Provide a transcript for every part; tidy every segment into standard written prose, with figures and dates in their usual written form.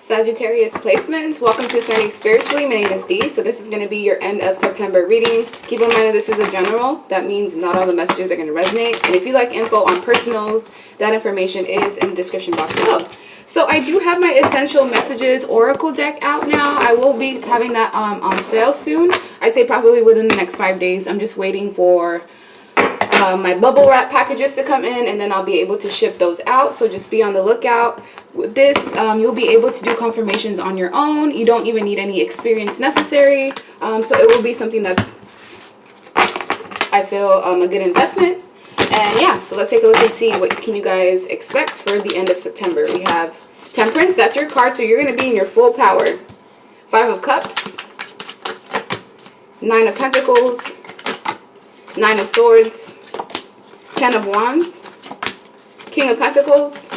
Sagittarius placements. Welcome to Ascending Spiritually. My name is Dee. So this is going to be your end of September reading. Keep in mind that this is a general. That means not all the messages are going to resonate. And if you like info on personals, that information is in the description box below. So I do have my Essential Messages Oracle deck out now. I will be having that on sale soon. I'd say probably within the next 5 days. I'm just waiting for my bubble wrap packages to come in, and then I'll be able to ship those out. So just be on the lookout. With this, you'll be able to do confirmations on your own. You don't even need any experience necessary. So it will be something that's, I feel, a good investment. And yeah, so let's take a look and see what can you guys expect for the end of September. We have Temperance. That's your card, so you're going to be in your full power. 5 of Cups, 9 of Pentacles, 9 of Swords, 10 of Wands, King of Pentacles,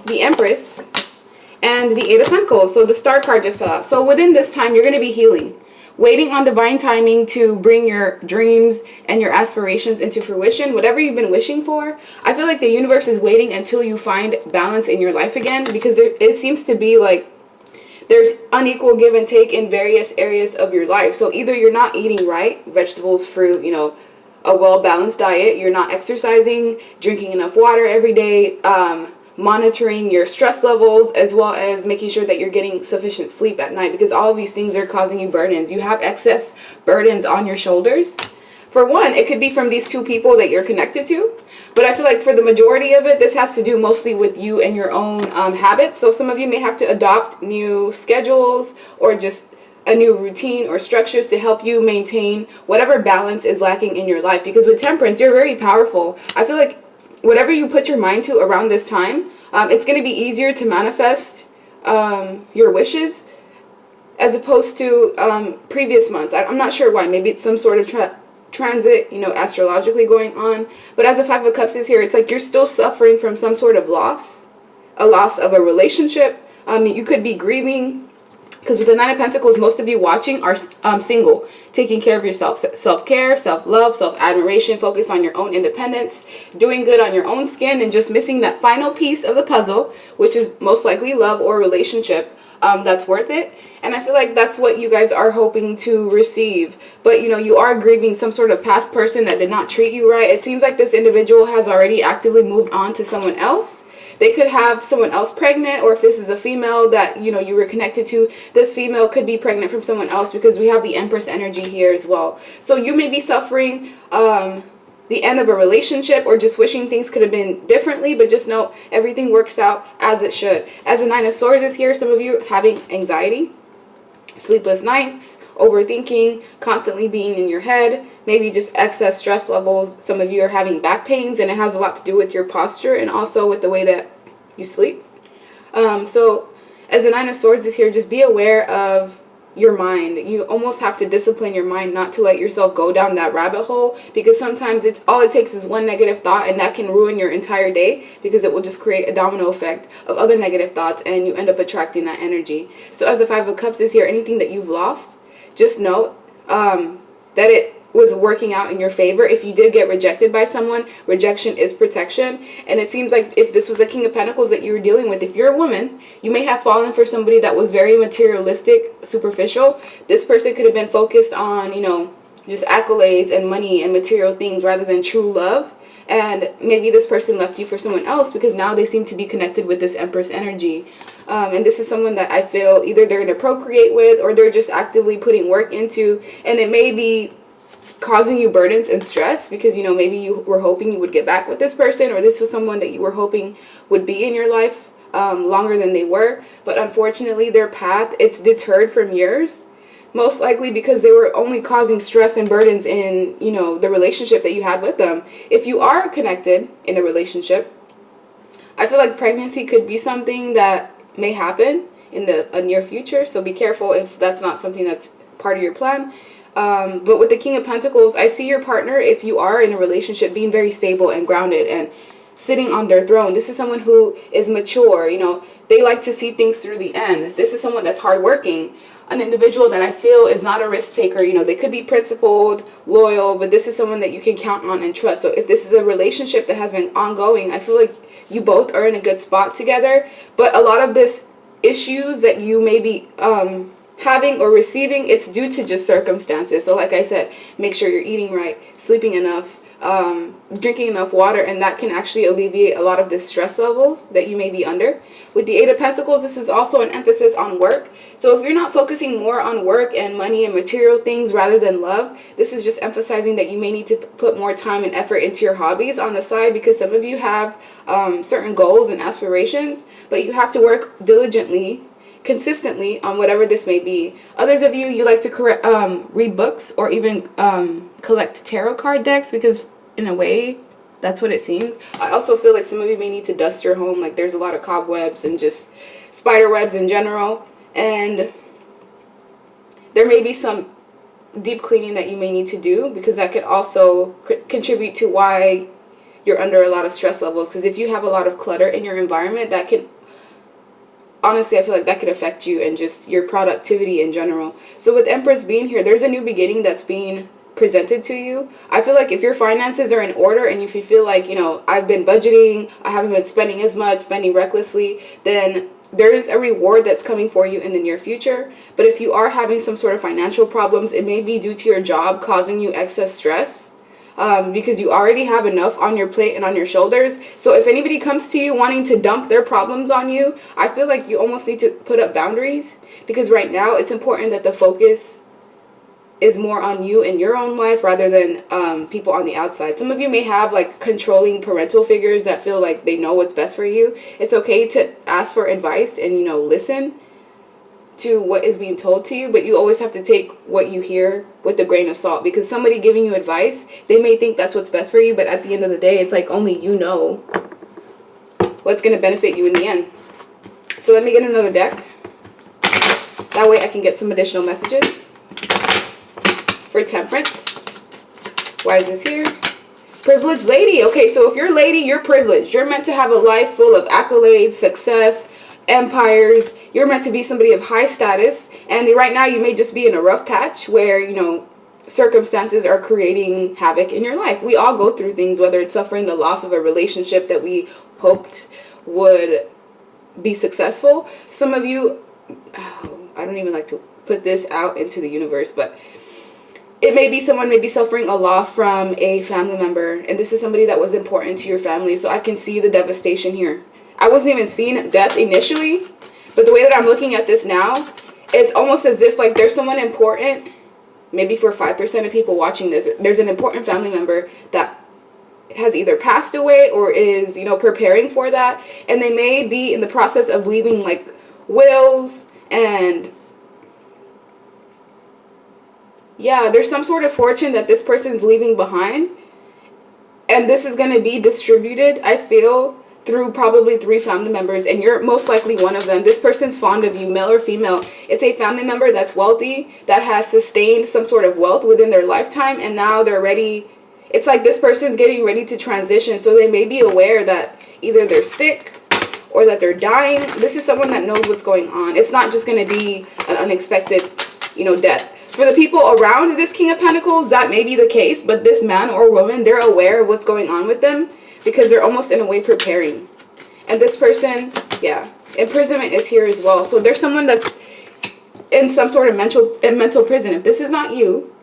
the Empress, and the 8 of Pentacles. So the Star card just fell out. So within this time, you're going to be healing, waiting on divine timing to bring your dreams and your aspirations into fruition. Whatever you've been wishing for, I feel like the universe is waiting until you find balance in your life again, because it seems to be like there's unequal give and take in various areas of your life. So either you're not eating right, vegetables, fruit, a well-balanced diet, you're not exercising, drinking enough water every day, monitoring your stress levels, as well as making sure that you're getting sufficient sleep at night, because all of these things are causing you burdens. You have excess burdens on your shoulders. For one, it could be from these 2 people that you're connected to, but I feel like for the majority of it, this has to do mostly with you and your own habits. So some of you may have to adopt new schedules or just a new routine or structures to help you maintain whatever balance is lacking in your life. Because with Temperance, you're very powerful. I feel like whatever you put your mind to around this time, it's going to be easier to manifest your wishes as opposed to previous months. I'm not sure why. Maybe it's some sort of transit, astrologically going on. But as the 5 of Cups is here, it's like you're still suffering from some sort of loss, a loss of a relationship. You could be grieving, because with the 9 of Pentacles, most of you watching are single, taking care of yourself, self-care, self-love, self-admiration, focus on your own independence, doing good on your own skin, and just missing that final piece of the puzzle, which is most likely love or relationship that's worth it. And I feel like that's what you guys are hoping to receive. But, you are grieving some sort of past person that did not treat you right. It seems like this individual has already actively moved on to someone else. They could have someone else pregnant, or if this is a female that, you were connected to, this female could be pregnant from someone else, because we have the Empress energy here as well. So you may be suffering the end of a relationship, or just wishing things could have been differently, but just know everything works out as it should. As the 9 of Swords is here, some of you having anxiety, sleepless nights, overthinking, constantly being in your head, maybe just excess stress levels. Some of you are having back pains, and it has a lot to do with your posture and also with the way that you sleep. So as the 9 of Swords is here, just be aware of your mind. You almost have to discipline your mind not to let yourself go down that rabbit hole, because sometimes all it takes is one negative thought, and that can ruin your entire day, because it will just create a domino effect of other negative thoughts, and you end up attracting that energy. So as the 5 of Cups is here, anything that you've lost, just know that it was working out in your favor. If you did get rejected by someone, rejection is protection. And it seems like if this was a King of Pentacles that you were dealing with, if you're a woman, you may have fallen for somebody that was very materialistic, superficial. This person could have been focused on, just accolades and money and material things rather than true love. And maybe this person left you for someone else, because now they seem to be connected with this Empress energy. And this is someone that I feel either they're going to procreate with, or they're just actively putting work into. And it may be causing you burdens and stress, because maybe you were hoping you would get back with this person, or this was someone that you were hoping would be in your life longer than they were. But unfortunately, their path, it's deterred from yours, most likely because they were only causing stress and burdens in the relationship that you had with them. If you are connected in a relationship, I feel like pregnancy could be something that may happen in a near future, so be careful if that's not something that's part of your plan. But with the King of Pentacles, I see your partner, if you are in a relationship, being very stable and grounded and sitting on their throne. This is someone who is mature. They like to see things through the end. This is someone that's hardworking, an individual that I feel is not a risk taker. They could be principled, loyal, but this is someone that you can count on and trust. So if this is a relationship that has been ongoing, I feel like you both are in a good spot together. But a lot of this issues that you may be having or receiving, it's due to just circumstances. So like I said, make sure you're eating right, sleeping enough, drinking enough water, and that can actually alleviate a lot of the stress levels that you may be under. With the Eight of Pentacles, this is also an emphasis on work. So if you're not focusing more on work and money and material things rather than love, this is just emphasizing that you may need to put more time and effort into your hobbies on the side, because some of you have certain goals and aspirations, but you have to work diligently, consistently on whatever this may be. Others of you, you like to read books or even collect tarot card decks, because in a way that's what it seems. I also feel like some of you may need to dust your home. Like there's a lot of cobwebs and just spider webs in general, and there may be some deep cleaning that you may need to do, because that could also contribute to why you're under a lot of stress levels. Because if you have a lot of clutter in your environment, that can, honestly, I feel like that could affect you and just your productivity in general. So with Empress being here, there's a new beginning that's being presented to you. I feel like if your finances are in order and if you feel like, you know, I've been budgeting, I haven't been spending as much, spending recklessly, then there's a reward that's coming for you in the near future. But if you are having some sort of financial problems, it may be due to your job causing you excess stress, because you already have enough on your plate and on your shoulders. So if anybody comes to you wanting to dump their problems on you, I feel like you almost need to put up boundaries, because right now it's important that the focus is more on you in your own life rather than people on the outside. Some of you may have like controlling parental figures that feel like they know what's best for you. It's okay to ask for advice and, you know, listen to what is being told to you, but you always have to take what you hear with a grain of salt, because somebody giving you advice, they may think that's what's best for you, but at the end of the day, it's like only you know what's going to benefit you in the end. So let me get another deck. That way I can get some additional messages. For Temperance, why is this here? Privileged lady. Okay, so if you're a lady, you're privileged. You're meant to have a life full of accolades, success, empires. You're meant to be somebody of high status. And right now you may just be in a rough patch where, you know, circumstances are creating havoc in your life. We all go through things, whether it's suffering the loss of a relationship that we hoped would be successful. Some of you, I don't even like to put this out into the universe, but it may be someone may be suffering a loss from a family member, and this is somebody that was important to your family. So I can see the devastation here. I wasn't even seeing death initially, but the way that I'm looking at this now, it's almost as if like there's someone important, maybe for 5% of people watching this, there's an important family member that has either passed away or is, you know, preparing for that, and they may be in the process of leaving like wills, and yeah, there's some sort of fortune that this person's leaving behind, and this is going to be distributed, I feel, through probably 3 family members, and you're most likely one of them. This person's fond of you, male or female. It's a family member that's wealthy, that has sustained some sort of wealth within their lifetime, and now they're ready. It's like this person's getting ready to transition, so they may be aware that either they're sick or that they're dying. This is someone that knows what's going on. It's not just going to be an unexpected, you know, death. For the people around this King of Pentacles, that may be the case, but this man or woman, they're aware of what's going on with them, because they're almost in a way preparing. And this person, yeah, imprisonment is here as well. So there's someone that's in some sort of mental prison. If this is not you,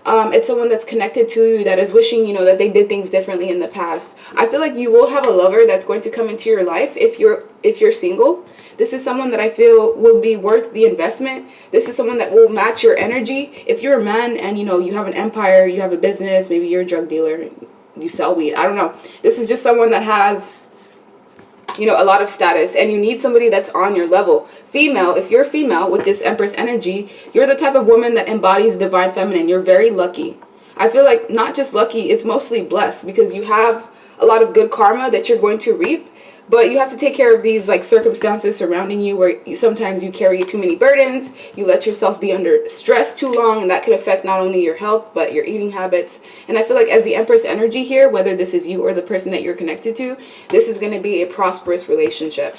it's someone that's connected to you that is wishing, you know, that they did things differently in the past. I feel like you will have a lover that's going to come into your life if you're single. This is someone that I feel will be worth the investment. This is someone that will match your energy. If you're a man and, you know, you have an empire, you have a business, maybe you're a drug dealer, you sell weed, I don't know. This is just someone that has, you know, a lot of status, and you need somebody that's on your level. Female, if you're female with this Empress energy, you're the type of woman that embodies divine feminine. You're very lucky. I feel like not just lucky, it's mostly blessed, because you have a lot of good karma that you're going to reap. But you have to take care of these like circumstances surrounding you where sometimes you carry too many burdens, you let yourself be under stress too long, and that could affect not only your health but your eating habits. And I feel like as the Empress energy here, whether this is you or the person that you're connected to, this is going to be a prosperous relationship.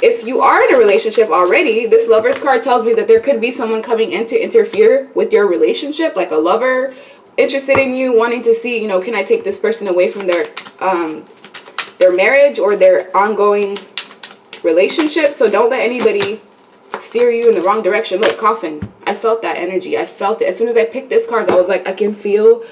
If you are in a relationship already, this Lover's card tells me that there could be someone coming in to interfere with your relationship, like a lover interested in you, wanting to see, you know, can I take this person away from their marriage or their ongoing relationship. So don't let anybody steer you in the wrong direction. Look, coffin. I felt that energy. I felt it. As soon as I picked this card, I was like, I can feel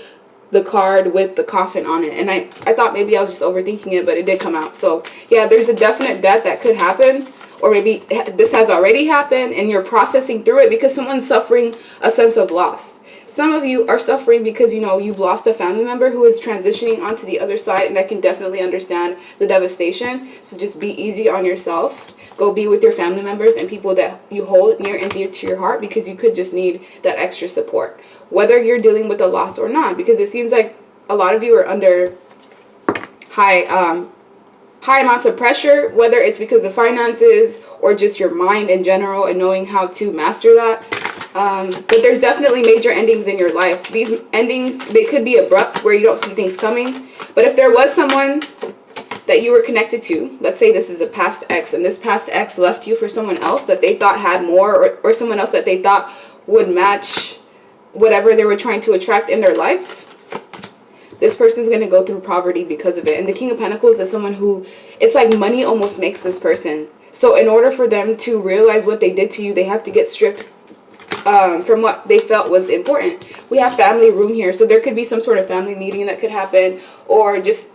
the card with the coffin on it. And I thought maybe I was just overthinking it, but it did come out. So yeah, there's a definite death that could happen, or maybe this has already happened and you're processing through it because someone's suffering a sense of loss. Some of you are suffering because, you know, you've lost a family member who is transitioning onto the other side, and I can definitely understand the devastation. So just be easy on yourself. Go be with your family members and people that you hold near and dear to your heart, because you could just need that extra support, whether you're dealing with a loss or not, because it seems like a lot of you are under high amounts of pressure, whether it's because of finances or just your mind in general and knowing how to master that. But there's definitely major endings in your life. These endings, they could be abrupt where you don't see things coming. But if there was someone that you were connected to, let's say this is a past ex, and this past ex left you for someone else that they thought had more, or someone else that they thought would match whatever they were trying to attract in their life, this person's going to go through poverty because of it. And the King of Pentacles is someone who, it's like money almost makes this person. So in order for them to realize what they did to you, they have to get stripped from what they felt was important. We have family room here, so there could be some sort of family meeting that could happen, or just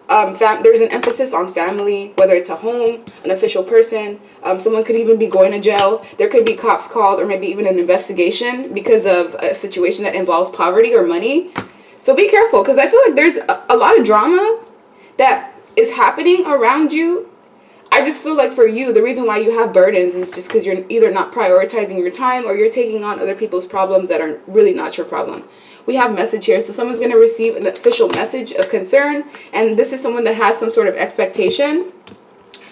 there's an emphasis on family, whether it's a home, an official person. Someone could even be going to jail. There could be cops called, or maybe even an investigation because of a situation that involves poverty or money. So be careful, because I feel like there's a lot of drama that is happening around you. I just feel like for you, the reason why you have burdens is just because you're either not prioritizing your time, or you're taking on other people's problems that are really not your problem. We have message here, so someone's going to receive an official message of concern, and this is someone that has some sort of expectation.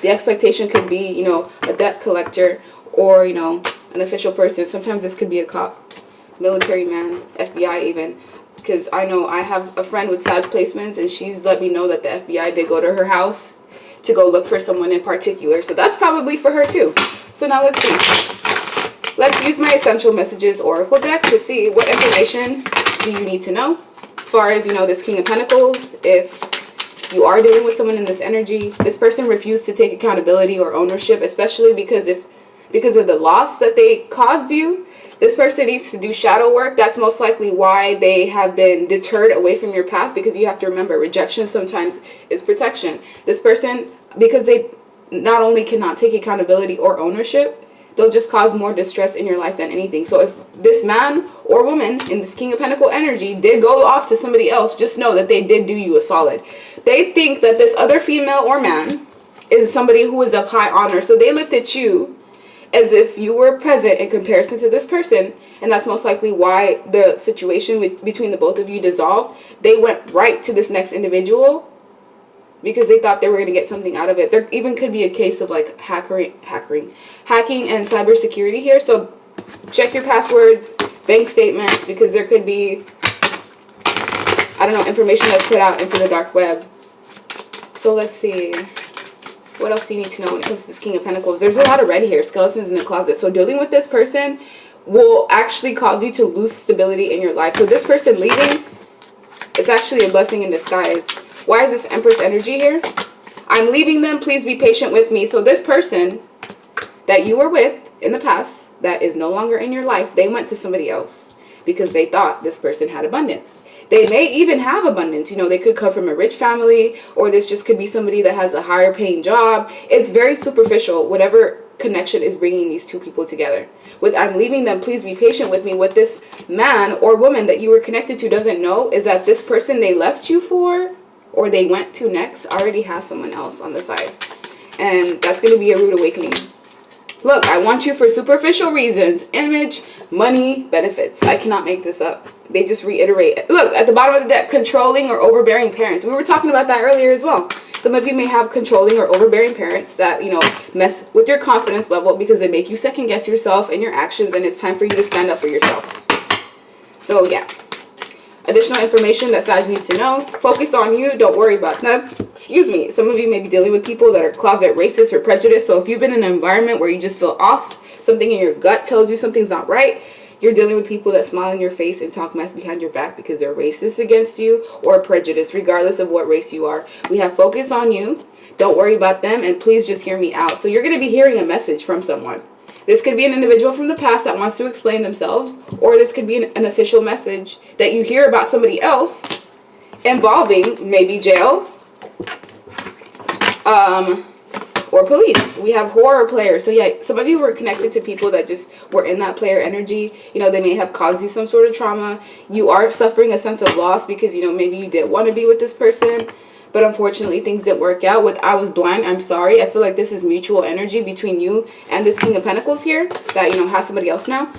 The expectation could be, you know, a debt collector, or, you know, an official person. Sometimes this could be a cop, military man, FBI even, because I know I have a friend with Sag placements, and she's let me know that the FBI did go to her house to go look for someone in particular. So that's probably for her too. So now let's see. Let's use my Essential Messages Oracle deck to see what information do you need to know. As far as, you know, this King of Pentacles, if you are dealing with someone in this energy, this person refused to take accountability or ownership, especially because of the loss that they caused you. This person needs to do shadow work. That's most likely why they have been deterred away from your path, because you have to remember, rejection sometimes is protection. This person, because they not only cannot take accountability or ownership, they'll just cause more distress in your life than anything. So if this man or woman in this King of Pentacle energy did go off to somebody else, just know that they did do you a solid. They think that this other female or man is somebody who is of high honor. So they looked at you as if you were present in comparison to this person, and that's most likely why the situation between the both of you dissolved. They went right to this next individual because they thought they were going to get something out of it. There even could be a case of like hacking and cybersecurity here. So check your passwords, bank statements, because there could be, I don't know, information that's put out into the dark web. So let's see. What else do you need to know when it comes to this King of Pentacles? There's a lot of red here, skeletons in the closet. So dealing with this person will actually cause you to lose stability in your life. So this person leaving, it's actually a blessing in disguise. Why is this Empress energy here? I'm leaving them. Please be patient with me. So this person that you were with in the past that is no longer in your life, they went to somebody else because they thought this person had abundance. They may even have abundance. You know, they could come from a rich family, or this just could be somebody that has a higher paying job. It's very superficial, whatever connection is bringing these two people together. With I'm leaving them, please be patient with me. What this man or woman that you were connected to doesn't know is that this person they left you for, or they went to next, already has someone else on the side. And that's going to be a rude awakening. Look, I want you for superficial reasons. Image, money, benefits. I cannot make this up. They just reiterate. Look, at the bottom of the deck, controlling or overbearing parents. We were talking about that earlier as well. Some of you may have controlling or overbearing parents that, you know, mess with your confidence level because they make you second guess yourself and your actions, and it's time for you to stand up for yourself. So, yeah. Additional information that Sag needs to know. Focus on you. Don't worry about that. Excuse me. Some of you may be dealing with people that are closet racist or prejudiced. So if you've been in an environment where you just feel off, something in your gut tells you something's not right, you're dealing with people that smile in your face and talk mess behind your back because they're racist against you or prejudiced, regardless of what race you are. We have focus on you. Don't worry about them, and please just hear me out. So you're going to be hearing a message from someone. This could be an individual from the past that wants to explain themselves, or this could be an official message that you hear about somebody else involving maybe jail, or police. We have horror players. So yeah, some of you were connected to people that just were in that player energy. You know, they may have caused you some sort of trauma. You are suffering a sense of loss because, you know, maybe you did want to be with this person, but unfortunately things didn't work out. With I was blind, I'm sorry. I feel like this is mutual energy between you and this King of Pentacles here that, you know, has somebody else now.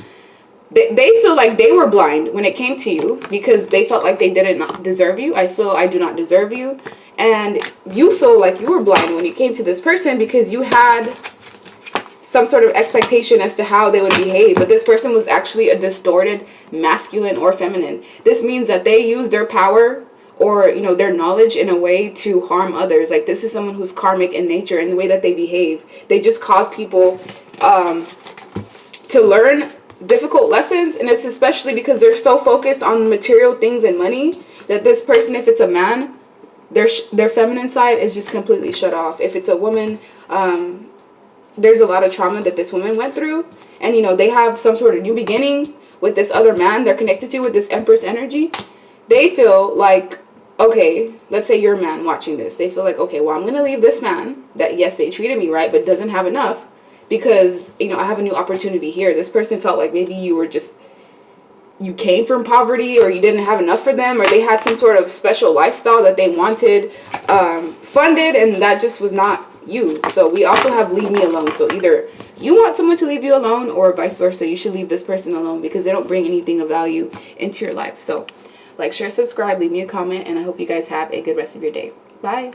They feel like they were blind when it came to you because they felt like they didn't deserve you. I feel I do not deserve you. And you feel like you were blind when you came to this person because you had some sort of expectation as to how they would behave. But this person was actually a distorted masculine or feminine. This means that they use their power or, you know, their knowledge in a way to harm others. Like, this is someone who's karmic in nature in the way that they behave. They just cause people to learn difficult lessons, and it's especially because they're so focused on material things and money that this person, if it's a man, their feminine side is just completely shut off. If it's a woman, there's a lot of trauma that this woman went through, and, you know, they have some sort of new beginning with this other man they're connected to with this Empress energy. They feel like, okay, let's say you're a man watching this. They feel like, okay, well, I'm gonna leave this man that, yes, they treated me right, but doesn't have enough, because, you know, I have a new opportunity here. This person felt like maybe you came from poverty, or you didn't have enough for them, or they had some sort of special lifestyle that they wanted funded, and that just was not you. So we also have leave me alone. So either you want someone to leave you alone, or vice versa. You should leave this person alone because they don't bring anything of value into your life. So like, share, subscribe, leave me a comment, and I hope you guys have a good rest of your day. Bye.